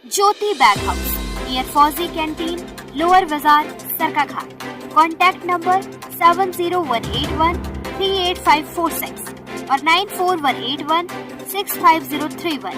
ज्योति bag house near फौजी canteen, lower बाजार, Sarkaghat. Contact number 7018138546 और 9418165031।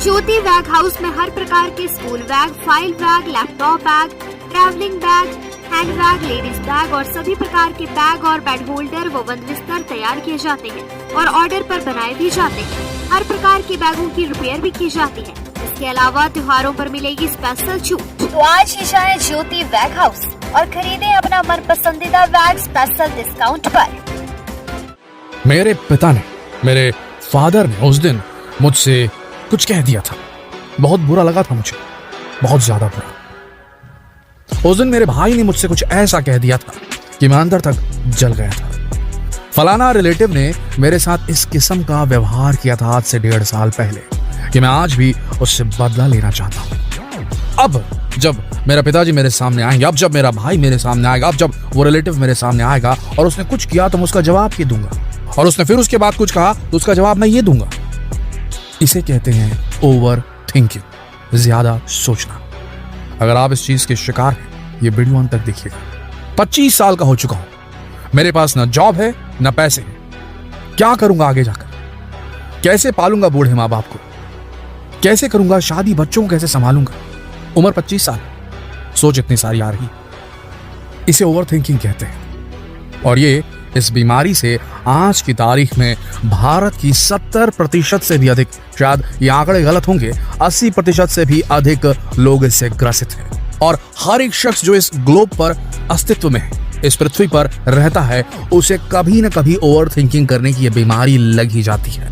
ज्योति बैग हाउस में हर प्रकार के school bag, file bag, laptop bag, travelling bag, hand bag, ladies bag और सभी प्रकार के बैग और बेड होल्डर व बंद बिस्तर तैयार किए जाते हैं और ऑर्डर पर बनाए भी जाते हैं। हर प्रकार के बैगों की रिपेयर भी की जाती है। इसके अलावा त्योहारों पर मिलेगी स्पेशल छूट। तो आज ही जाएं ज्योति बैग हाउस और खरीदें अपना मन पसंदीदा बैग स्पेशल डिस्काउंट पर। मेरे पिता ने, मेरे फादर ने उस दिन मुझसे कुछ कह दिया था। बहुत बुरा लगा था मुझे, बहुत ज्यादा बुरा। उस दिन मेरे भाई ने मुझसे कुछ ऐसा कह दिया था कि मैं अंदर तक जल गया था। फलाना रिलेटिव ने मेरे साथ इस किस्म का व्यवहार किया था आज से 1.5 साल पहले कि मैं आज भी उससे बदला लेना चाहता हूं। अब जब मेरा पिताजी मेरे सामने आएंगे, अब जब मेरा भाई मेरे सामने आएगा, अब जब वो रिलेटिव मेरे सामने आएगा और उसने कुछ किया तो मैं उसका जवाब ये दूंगा, और उसने फिर उसके बाद कुछ कहा तो उसका जवाब मैं ये दूंगा। इसे कहते हैं ओवर थिंकिंग, ज्यादा सोचना। अगर आप इस चीज के शिकार हैं, ये वीडियो अंत तक देखिएगा। 25 साल का हो चुका हूं, मेरे पास न जॉब है न पैसे हैं। क्या करूंगा आगे जाकर? कैसे पालूंगा बूढ़े माँ बाप को? कैसे करूंगा शादी? बच्चों को कैसे संभालूंगा? उम्र 25 साल, सोच इतनी सारी आ रही। इसे ओवर थिंकिंग कहते हैं। और ये इस बीमारी से आज की तारीख में भारत की 70% से भी अधिक, शायद ये आंकड़े गलत होंगे, 80% से भी अधिक लोग इससे ग्रसित हैं। और हर एक शख्स जो इस ग्लोब पर अस्तित्व में है, इस पृथ्वी पर रहता है, उसे कभी न कभी ओवर थिंकिंग करने की ये बीमारी लग ही जाती है।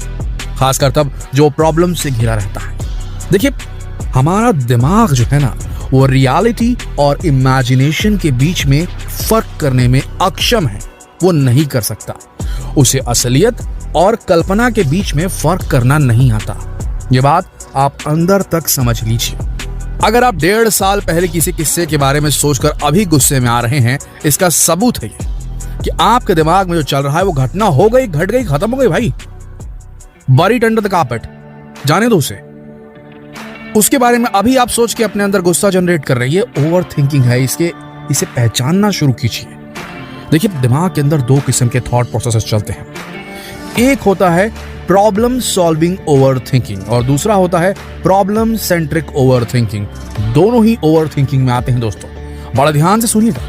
खासकर तब जो प्रॉब्लम से घिरा रहता है। देखिए, हमारा दिमाग जो है ना, वो रियलिटी और इमेजिनेशन के बीच में फर्क करने में अक्षम है। वो नहीं कर सकता। उसे असलियत और कल्पना के बीच में फर्क करना नहीं आता। ये बात आप अंदर तक समझ लीजिए। अगर आप 1.5 साल पहले किसी किस्से के बारे में सोचकर अभी गुस्से में आ रहे हैं, इसका सबूत है ये कि आपके दिमाग में जो चल रहा है वो घटना हो गई, घट गई, खत्म हो गई भाई। बरीड अंडर द कार्पेट, जाने दो उसे। उसके बारे में अभी आप सोच के अपने अंदर गुस्सा जनरेट कर रहे हैं, ये ओवर थिंकिंग है। इसे पहचानना शुरू कीजिए। देखिए, दिमाग के अंदर 2 किस्म के थॉट प्रोसेसेस चलते हैं। एक होता है प्रॉब्लम सॉल्विंग ओवर थिंकिंग और दूसरा होता है प्रॉब्लम सेंट्रिक ओवर थिंकिंग। दोनों ही ओवर थिंकिंग में आते हैं दोस्तों। बड़ा ध्यान से सुनिएगा।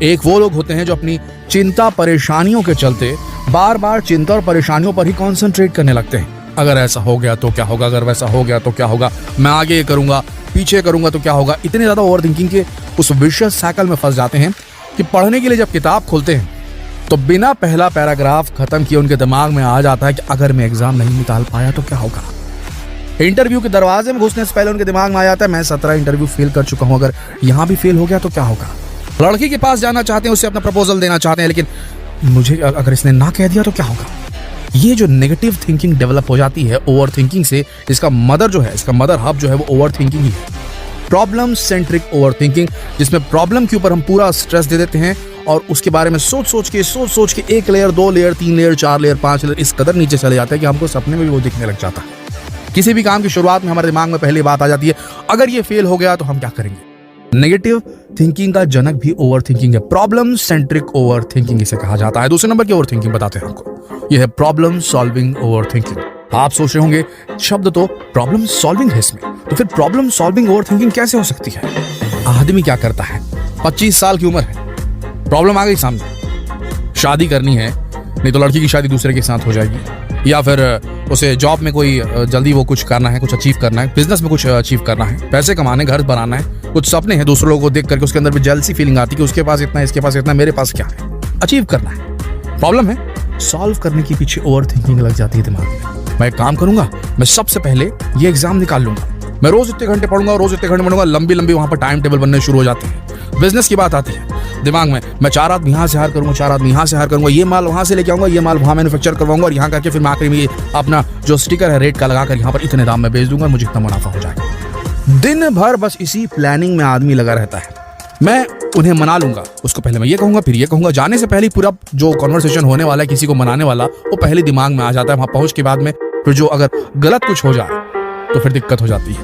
एक वो लोग होते हैं जो अपनी चिंता परेशानियों के चलते बार बार चिंता और परेशानियों पर ही कॉन्सेंट्रेट करने लगते हैं। अगर ऐसा हो गया तो क्या होगा, अगर वैसा हो गया तो क्या होगा, मैं आगे ये करूंगा, पीछे करूंगा तो क्या होगा। इतने ज्यादा ओवर थिंकिंग के उस विशियस साइकिल में फंस जाते हैं कि पढ़ने के लिए जब किताब खोलते हैं तो बिना पहला पैराग्राफ खत्म किए उनके दिमाग में आ जाता है कि अगर मैं एग्जाम नहीं निकाल पाया तो क्या होगा। इंटरव्यू के दरवाजे में घुसने से पहले उनके दिमाग में आ जाता है मैं 17 इंटरव्यू फेल कर चुका हूं, अगर यहां भी फेल हो गया तो क्या होगा। लड़की के पास जाना चाहते हैं, उससे अपना प्रपोजल देना चाहते हैं, लेकिन मुझे अगर इसने ना कह दिया तो क्या होगा। ये जो नेगेटिव थिंकिंग डेवलप हो जाती है ओवर थिंकिंग से, इसका मदर जो है, इसका मदर हब जो है वो ओवर थिंकिंग ही है। प्रॉब्लम सेंट्रिक ओवर थिंकिंग, जिसमें प्रॉब्लम के ऊपर हम पूरा स्ट्रेस दे देते हैं और उसके बारे में सोच सोच के 1 layer, 2 layer, 3 layer, 4 layer, 5 layer इस कदर नीचे चले जाते हैं कि हमको सपने में भी वो दिखने लग जाता है। किसी भी काम की शुरुआत में हमारे दिमाग में पहली बात आ जाती है, अगर ये फेल हो गया तो हम क्या करेंगे। नेगेटिव थिंकिंग का जनक भी ओवर थिंकिंग है। प्रॉब्लम सेंट्रिक ओवर थिंकिंग इसे कहा जाता है। दूसरे नंबर की ओवर थिंकिंग बताते हैं हमको, यह है प्रॉब्लम सॉल्विंग ओवर थिंकिंग। आप सोच रहे होंगे शब्द तो प्रॉब्लम सॉल्विंग है इसमें, तो फिर प्रॉब्लम सॉल्विंग ओवर थिंकिंग कैसे हो सकती है। आदमी क्या करता है, 25 साल की उम्र है, प्रॉब्लम आ गई सामने, शादी करनी है, नहीं तो लड़की की शादी दूसरे के साथ हो जाएगी, या फिर उसे जॉब में कोई जल्दी वो कुछ करना है, कुछ अचीव करना है, बिजनेस में कुछ अचीव करना है, पैसे कमाने, घर बनाना है, कुछ सपने हैं, दूसरे लोगों को देख करके उसके अंदर भी जेलसी फीलिंग आती है कि उसके पास इतना, इसके पास इतना, मेरे पास क्या है, अचीव करना है, प्रॉब्लम है। सॉल्व करने के पीछे ओवर थिंकिंग लग जाती है दिमाग में। मैं एक काम करूंगा, मैं सबसे पहले ये एग्जाम निकाल लूंगा, मैं रोज इतने घंटे पढ़ूंगा, रोज इतने घंटे पढ़ूंगा, लंबी लंबी वहां पर टाइम टेबल बनने शुरू हो जाते हैं। बिजनेस की बात आती है दिमाग में, मैं 4 आदमी यहाँ से हायर करूंगा, 4 आदमी यहाँ से हायर करूंगा, ये माल वहां से लेके आऊंगा, ये माल वहां मैन्युफैक्चर करवाऊंगा और यहाँ करके फिर मैं आखिर में अपना जो स्टिकर है रेट का लगाकर यहाँ पर इतने दाम में बेच दूंगा, मुझे इतना मुनाफा हो जाएगा। दिन भर बस इसी प्लानिंग में आदमी लगा रहता है। मैं उन्हें मना लूंगा, उसको पहले मैं ये कहूंगा, फिर ये कहूंगा, जाने से पहले पूरा जो कॉन्वर्सेशन होने वाला है किसी को मनाने वाला, वो पहले दिमाग में आ जाता है। वहां पहुंच के बाद में फिर जो अगर गलत कुछ हो जाए तो फिर दिक्कत हो जाती है।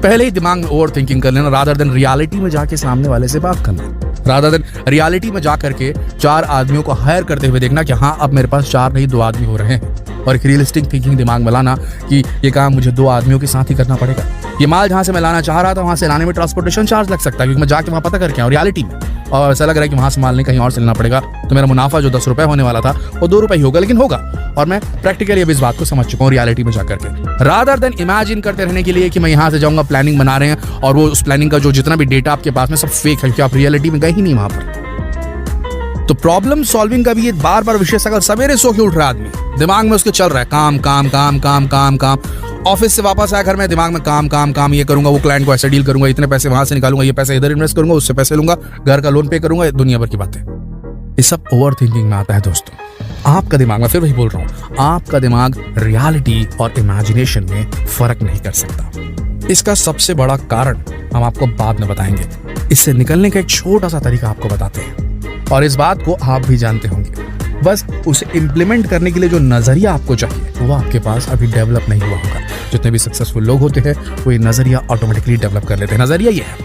पहले ही दिमाग में ओवर थिंकिंग कर लेना रादर देन रियलिटी में जाके सामने वाले से बात करना, रादर देन रियलिटी में जा करके 4 आदमियों को हायर करते हुए देखना कि हाँ अब मेरे पास 4 नहीं 2 आदमी हो रहे हैं, और एक रियलिस्टिक थिंकिंग दिमाग में लाना कि ये काम मुझे 2 आदमियों के साथ ही करना पड़ेगा। ये माल जहां से मैं लाना चाह रहा था वहां से लाने में ट्रांसपोर्टेशन चार्ज लग सकता है, क्योंकि मैं जाके वहां पता करके आऊँ रियलिटी में, और ऐसा लग रहा है कि वहां से माल नहीं कहीं और से लेना पड़ेगा, तो मेरा मुनाफा जो 10 रुपए होने वाला था वो 2 रुपए ही होगा, लेकिन होगा। और मैं प्रैक्टिकली अब इस बात को समझ चुका हूँ रियलिटी में जाकर के, रादर देन इमेजिन करते रहने के लिए कि मैं यहाँ से जाऊंगा, प्लानिंग बना रहे हैं और वो उस प्लानिंग का जो जितना भी डेटा आपके पास में सब फेक है, क्योंकि आप रियलिटी में गए ही नहीं वहां पर। तो प्रॉब्लम सॉल्विंग का भी ये बार बार विषय, अगर सवेरे सो के उठ रहा आदमी, दिमाग में उसके चल रहा है काम काम काम काम काम काम, ऑफिस से वापस आया घर में दिमाग में काम काम काम, ये करूंगा, वो क्लाइंट को ऐसे डील करूंगा, इतने पैसे वहां से निकालूंगा, ये पैसे इधर इन्वेस्ट करूंगा, उससे पैसे लूंगा, घर का लोन पे करूंगा, दुनिया भर की बातें। ये सब ओवर थिंकिंग में आता है दोस्तों। आपका दिमाग, मैं फिर वही बोल रहा हूं, आपका दिमाग रियलिटी और इमेजिनेशन में फर्क नहीं कर सकता। इसका सबसे बड़ा कारण हम आपको बाद में बताएंगे। इससे निकलने का एक छोटा सा तरीका आपको बताते हैं, और इस बात को आप भी जानते होंगे, बस उसे इंप्लीमेंट करने के लिए जो नजरिया आपको चाहिए वो आपके पास अभी डेवलप नहीं हुआ होगा। जितने भी सक्सेसफुल लोग होते हैं वो ये नजरिया ऑटोमेटिकली डेवलप कर लेते हैं। नजरिया ये है,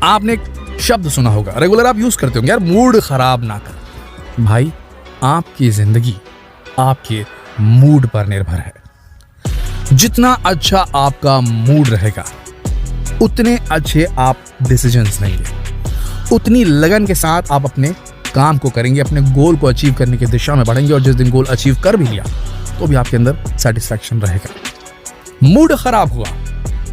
आपने एक शब्द सुना होगा, रेगुलर आप यूज करते होंगे, यार मूड खराब ना कर। भाई आपकी जिंदगी आपके मूड पर निर्भर है। जितना अच्छा आपका मूड रहेगा उतने अच्छे आप डिसीजंस लेंगे, उतनी लगन के साथ आप अपने काम को करेंगे, अपने गोल को अचीव करने की दिशा में बढ़ेंगे, और जिस दिन गोल अचीव कर भी लिया तो भी आपके अंदर सेटिस्फैक्शन रहेगा। मूड खराब हुआ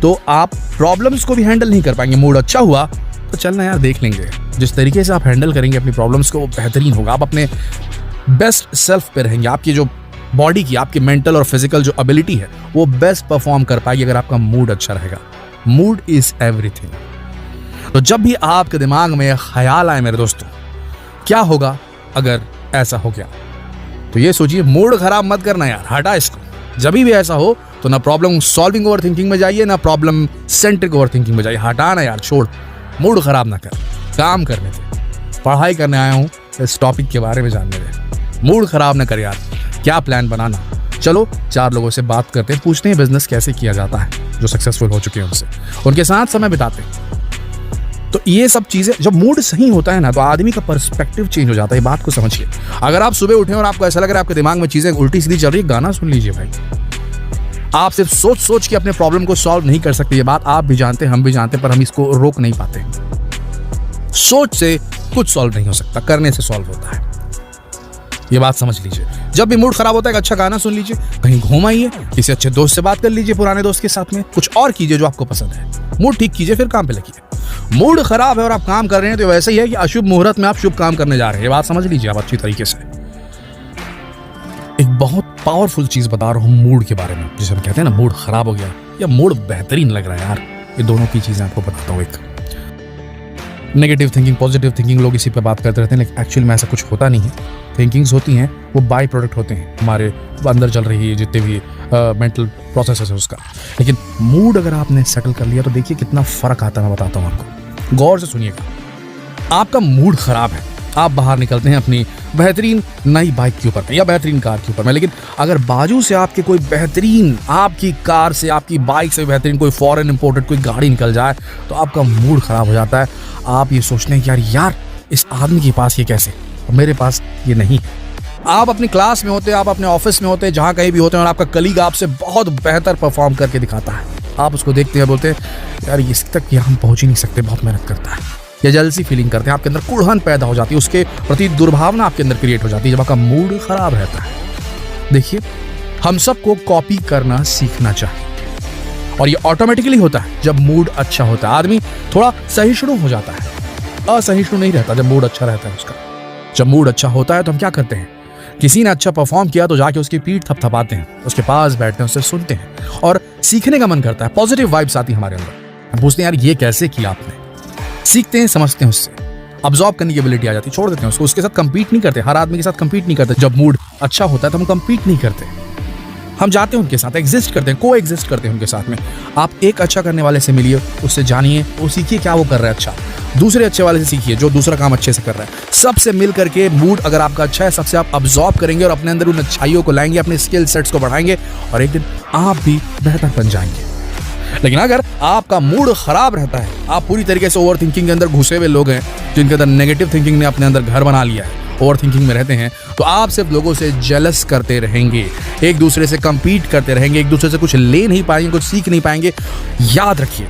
तो आप प्रॉब्लम्स को भी हैंडल नहीं कर पाएंगे। मूड अच्छा हुआ तो चलना यार देख लेंगे, जिस तरीके से आप हैंडल करेंगे अपनी प्रॉब्लम्स को वो बेहतरीन होगा। आप अपने बेस्ट सेल्फ पे रहेंगे, आपकी जो बॉडी की, आपकी मेंटल और फिजिकल जो एबिलिटी है वो बेस्ट परफॉर्म कर पाएगी अगर आपका मूड अच्छा रहेगा। Mood is everything. तो जब भी आपके दिमाग में ख्याल आए मेरे दोस्तों, क्या होगा अगर ऐसा हो गया, तो ये सोचिए, मूड खराब मत करना यार, हटा इसको। जब भी ऐसा हो तो ना प्रॉब्लम सॉल्विंग ओवर थिंकिंग में जाइए, ना प्रॉब्लम सेंट्रिक ओवर थिंकिंग में जाइए। हटाना यार, छोड़, मूड खराब ना कर, काम करने दे। पढ़ाई करने आया हूं, इस टॉपिक के बारे में जानने दे। मूड खराब ना कर यार, क्या प्लान बनाना। चलो 4 लोगों से बात करते हैं, पूछते हैं बिजनेस कैसे किया जाता है, जो सक्सेसफुल हो चुके हैं उनसे, उनके साथ समय बिताते हैं। तो ये सब चीजें, जब मूड सही होता है ना तो आदमी का पर्सपेक्टिव चेंज हो जाता है। बात को समझिए, अगर आप सुबह उठे और आपको ऐसा लग रहा है आपके दिमाग में चीजें उल्टी सीधी चल रही है, गाना सुन लीजिए भाई। आप सिर्फ सोच सोच के अपने प्रॉब्लम को सॉल्व नहीं कर सकते, ये बात आप भी जानते हैं, हम भी जानते हैं, पर हम इसको रोक नहीं पाते। सोच से कुछ सॉल्व नहीं हो सकता, करने से सॉल्व होता है। ये बात समझ लीजिए। जब भी मूड खराब होता है एक अच्छा गाना सुन लीजिए, कहीं घूम आइए, किसी अच्छे दोस्त से बात कर लीजिए, पुराने दोस्त के साथ में कुछ और कीजिए जो आपको पसंद है। मूड ठीक कीजिए, फिर काम पे लगिए। मूड खराब है और आप काम कर रहे हैं तो वैसे ही है कि अशुभ मुहूर्त में आप शुभ काम करने जा रहे हैं। ये बात समझ लीजिए आप अच्छी तरीके से। एक बहुत पावरफुल चीज बता रहा हूं मूड के बारे में, जिसे हम कहते हैं ना मूड खराब हो गया या मूड बेहतरीन लग रहा है यार। ये दोनों की चीजें आपको बताता हूं। एक नेगेटिव थिंकिंग, पॉजिटिव थिंकिंग, लोग इसी पे बात करते रहते हैं, लेकिन एक्चुअली में ऐसा कुछ होता नहीं है। थिंकिंग्स होती हैं, वो बाई प्रोडक्ट होते हैं हमारे अंदर चल रही है जितने भी मेंटल प्रोसेस है उसका। लेकिन मूड अगर आपने सेटल कर लिया तो देखिए कितना फर्क आता है। मैं बताता हूँ आपको, गौर से सुनिएगा। आपका मूड खराब है, आप बाहर निकलते हैं अपनी बेहतरीन नई बाइक के ऊपर या बेहतरीन कार के ऊपर में, लेकिन अगर बाजू से आपके कोई बेहतरीन, आपकी कार से, आपकी बाइक से बेहतरीन कोई फॉरेन इंपोर्टेड कोई गाड़ी निकल जाए तो आपका मूड खराब हो जाता है। आप ये सोचते हैं कि यार इस आदमी के पास ये कैसे, मेरे पास ये नहीं। आप अपनी क्लास में होते हैं, आप अपने ऑफिस में होते हैं, जहां कहीं भी होते हैं, और आपका कलीग आपसे बहुत बेहतर परफॉर्म करके दिखाता है। आप उसको देखते हैं, बोलते हैं यार इस तक हम पहुंच ही नहीं सकते, बहुत मेहनत करता है। या जलसी फीलिंग करते हैं, आपके अंदर कुड़हन पैदा हो जाती है, उसके प्रति दुर्भावना आपके अंदर क्रिएट हो जाती है जब आपका मूड खराब रहता है। देखिए, हम सबको कॉपी करना सीखना चाहिए, और ये ऑटोमेटिकली होता है जब मूड अच्छा होता है। आदमी थोड़ा सहिष्णु हो जाता है, असहिष्णु नहीं रहता जब मूड अच्छा रहता है उसका। जब मूड अच्छा होता है तो हम क्या करते हैं, किसी ने अच्छा परफॉर्म किया तो जाके उसकी पीठ थपथपाते हैं, उसके पास बैठते हैं, उससे सुनते हैं और सीखने का मन करता है। पॉजिटिव वाइब्स आती है हमारे अंदर। हम पूछते हैं यार ये कैसे किया आपने, सीखते हैं, समझते हैं, उससे अब्सॉर्ब करने की एबिलिटी आ जाती है। छोड़ देते हैं उसको, उसके साथ कंपीट नहीं करते, हर आदमी के साथ कंपीट नहीं करते। जब मूड अच्छा होता है तो हम कंपीट नहीं करते, हम जाते हैं उनके साथ, एग्जिस्ट करते हैं, को एग्जिस्ट करते हैं उनके साथ में। आप एक अच्छा करने वाले से मिलिए, उससे जानिए, वो सीखिए क्या वो कर रहा है अच्छा। दूसरे अच्छे वाले से सीखिए जो दूसरा काम अच्छे से कर रहा है। सबसे मिल करके मूड अगर आपका अच्छा है, सबसे आप अब्सॉर्ब करेंगे और अपने अंदर उन अच्छाइयों को लाएंगे, अपने स्किल सेट्स को बढ़ाएंगे, और एक दिन आप भी बेहतर बन जाएंगे। लेकिन अगर आपका मूड खराब रहता है, आप पूरी तरीके से ओवर थिंकिंग के अंदर घुसे हुए लोग हैं, जिनके अंदर नेगेटिव थिंकिंग ने अपने अंदर घर बना लिया है, ओवर थिंकिंग में रहते हैं, तो आप सिर्फ लोगों से जेलस करते रहेंगे, एक दूसरे से कंपीट करते रहेंगे, एक दूसरे से कुछ ले नहीं पाएंगे, कुछ सीख नहीं पाएंगे। याद रखिए,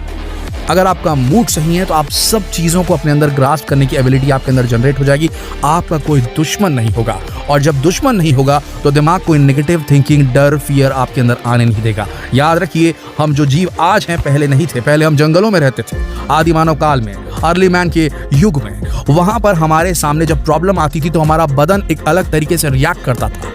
अगर आपका मूड सही है तो आप सब चीज़ों को अपने अंदर ग्रास्प करने की एबिलिटी आपके अंदर जनरेट हो जाएगी। आपका कोई दुश्मन नहीं होगा, और जब दुश्मन नहीं होगा तो दिमाग कोई नेगेटिव थिंकिंग, डर, फियर आपके अंदर आने नहीं देगा। याद रखिए, हम जो जीव आज हैं पहले नहीं थे। पहले हम जंगलों में रहते थे, आदि मानव काल में, अर्ली मैन के युग में। वहां पर हमारे सामने जब प्रॉब्लम आती थी तो हमारा बदन एक अलग तरीके से रिएक्ट करता था।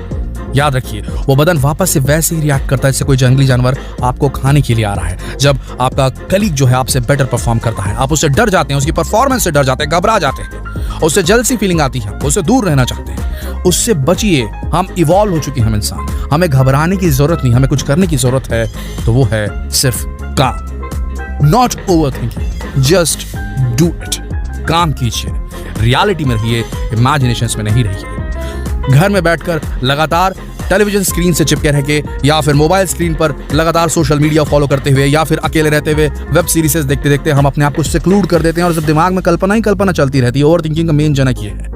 याद रखिए, वो बदन वापस से वैसे ही रिएक्ट करता है जैसे कोई जंगली जानवर आपको खाने के लिए आ रहा है। जब आपका कलीग जो है आपसे बेटर परफॉर्म करता है, आप उससे डर जाते हैं, उसकी परफॉर्मेंस से डर जाते हैं, घबरा जाते हैं, उससे जेलसी फीलिंग आती है, उससे दूर रहना चाहते हैं। उससे बचिए। हम इवॉल्व हो चुके हैं, हम इंसान, हमें घबराने की जरूरत नहीं, हमें कुछ करने की जरूरत है, तो वो है सिर्फ काम। Not over thinking, just do it. काम कीजिए, रियलिटी में रहिए, इमेजिनेशंस में नहीं रहिए। घर में बैठकर लगातार टेलीविजन स्क्रीन से चिपके रह के, या फिर मोबाइल स्क्रीन पर लगातार सोशल मीडिया फॉलो करते हुए, या फिर अकेले रहते हुए वेब सीरीज देखते देखते हम अपने आप को सिक्लूड कर देते हैं, और जब दिमाग में कल्पना ही कल्पना चलती रहती है। ओवर थिंकिंग का मेन जनक ये है।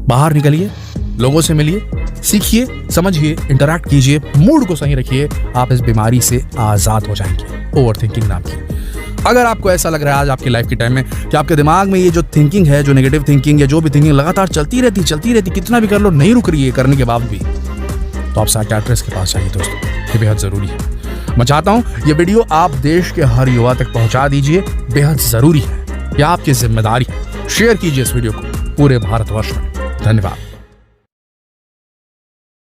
बाहर निकलिए, लोगों से मिलिए, सीखिए, समझिए, इंटरैक्ट कीजिए, मूड को सही रखिए, आप इस बीमारी से आजाद हो जाएंगे, ओवर थिंकिंग नाम की। अगर आपको ऐसा लग रहा है आज आपकी लाइफ के टाइम में कि आपके दिमाग में ये जो थिंकिंग है, जो नेगेटिव थिंकिंग या जो भी थिंकिंग लगातार चलती रहती, कितना भी कर लो नहीं रुक रही है करने के बाद भी, तो आप साइकियाट्रिस्ट के पास जाइए दोस्तों, ये बेहद जरूरी है। मैं चाहता हूं ये वीडियो आप देश के हर युवा तक पहुंचा दीजिए, बेहद जरूरी है, यह आपकी जिम्मेदारी है। शेयर कीजिए इस वीडियो को पूरे भारतवर्ष में। धन्यवाद।